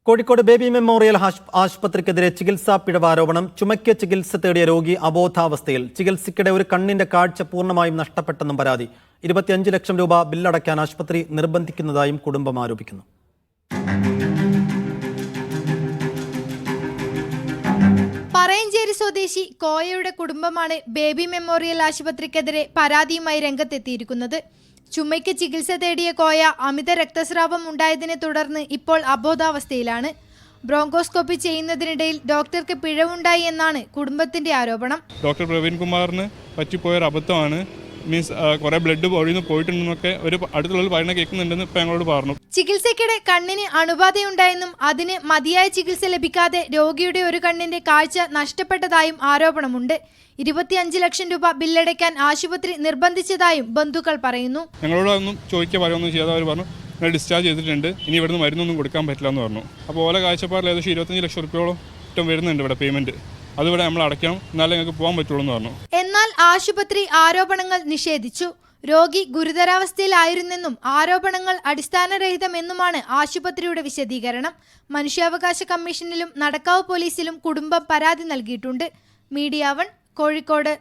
Kozhikode baby memorial ആശുപത്രിക്കെതിരെ ചികിത്സാ പിഴവ് ആരോപണം. ചുമയ്ക്ക് ചികിത്സ തേടിയ രോഗി അബോധാവസ്ഥയിൽ. ചികിത്സയ്ക്കിടെ ഒരു കണ്ണിന്റെ കാഴ്ച പൂർണ്ണമായും നഷ്ടപ്പെട്ടെന്നും പരാതി. 25 ലക്ഷം രൂപ ബില്ലടയ്ക്കാൻ ആശുപത്രി നിർബന്ധിക്കുന്നതായും കുടുംബം ആരോപിക്കുന്നു. പറയഞ്ചേരി സ്വദേശി കോയയുടെ കുടുംബമാണ് ബേബി മെമ്മോറിയൽ ആശുപത്രിക്കെതിരെ പരാതിയുമായി രംഗത്തെത്തിയിരിക്കുന്നത്. ചുമയ്ക്ക് ചികിത്സ തേടിയ കോയ അമിത രക്തസ്രാവം ഉണ്ടായതിനെ തുടർന്ന് ഇപ്പോൾ അബോധാവസ്ഥയിലാണ്. ബ്രോങ്കോസ്കോപ്പി ചെയ്യുന്നതിനിടയിൽ ഡോക്ടർക്ക് പിഴവുണ്ടായി എന്നാണ് കുടുംബത്തിന്റെ ആരോപണം. ഡോക്ടർ പ്രവീൺ കുമാറിന് പറ്റിപ്പോയൊരു അബദ്ധമാണ്. മീൻസ് കുറെ ബ്ലഡ് ഒഴിഞ്ഞു പോയിട്ടുണ്ടെന്നൊക്കെ ഒരു അടുത്തുള്ള പറയുന്ന കേൾക്കുന്നുണ്ടെന്ന് ഇപ്പം ഞങ്ങളോട് പറഞ്ഞു. ചികിത്സയ്ക്കിടെ കണ്ണിന് അണുബാധയുണ്ടായെന്നും അതിന് മതിയായ ചികിത്സ ലഭിക്കാതെ രോഗിയുടെ ഒരു കണ്ണിന്റെ കാഴ്ച നഷ്ടപ്പെട്ടതായും ആരോപണമുണ്ട്. 25 ലക്ഷം രൂപ ബില്ലടയ്ക്കാൻ ആശുപത്രി നിർബന്ധിച്ചതായും ബന്ധുക്കൾ പറയുന്നു. ഞങ്ങളോട് ഒന്നും ചോദിക്കുക പറയുകയൊന്നും ചെയ്യാതെ അവർ പറഞ്ഞു ഞങ്ങൾ ഡിസ്ചാർജ് ചെയ്തിട്ടുണ്ട്, ഇനി ഇവിടുന്ന് മരുന്നൊന്നും കൊടുക്കാൻ പറ്റില്ല എന്ന് പറഞ്ഞു. അപ്പോൾ ഓല കാഴ്ചപ്പാടിൽ ഏകദേശം 25 ലക്ഷം രൂപയോളം വരുന്നുണ്ട് ഇവിടെ പേയ്മെന്റ്. അതിവിടെ നമ്മൾ അടയ്ക്കണം, എന്നാലേ ഞങ്ങൾക്ക് പോകാൻ പറ്റുള്ളൂ എന്ന് പറഞ്ഞു. എന്നാൽ ആശുപത്രി ആരോപണങ്ങൾ നിഷേധിച്ചു. രോഗി ഗുരുതരാവസ്ഥയിലായിരുന്നെന്നും ആരോപണങ്ങൾ അടിസ്ഥാനരഹിതമെന്നുമാണ് ആശുപത്രിയുടെ വിശദീകരണം. മനുഷ്യാവകാശ കമ്മീഷനിലും നടക്കാവ് പോലീസിലും കുടുംബം പരാതി നൽകിയിട്ടുണ്ട്. മീഡിയ 1 കോഴിക്കോട്.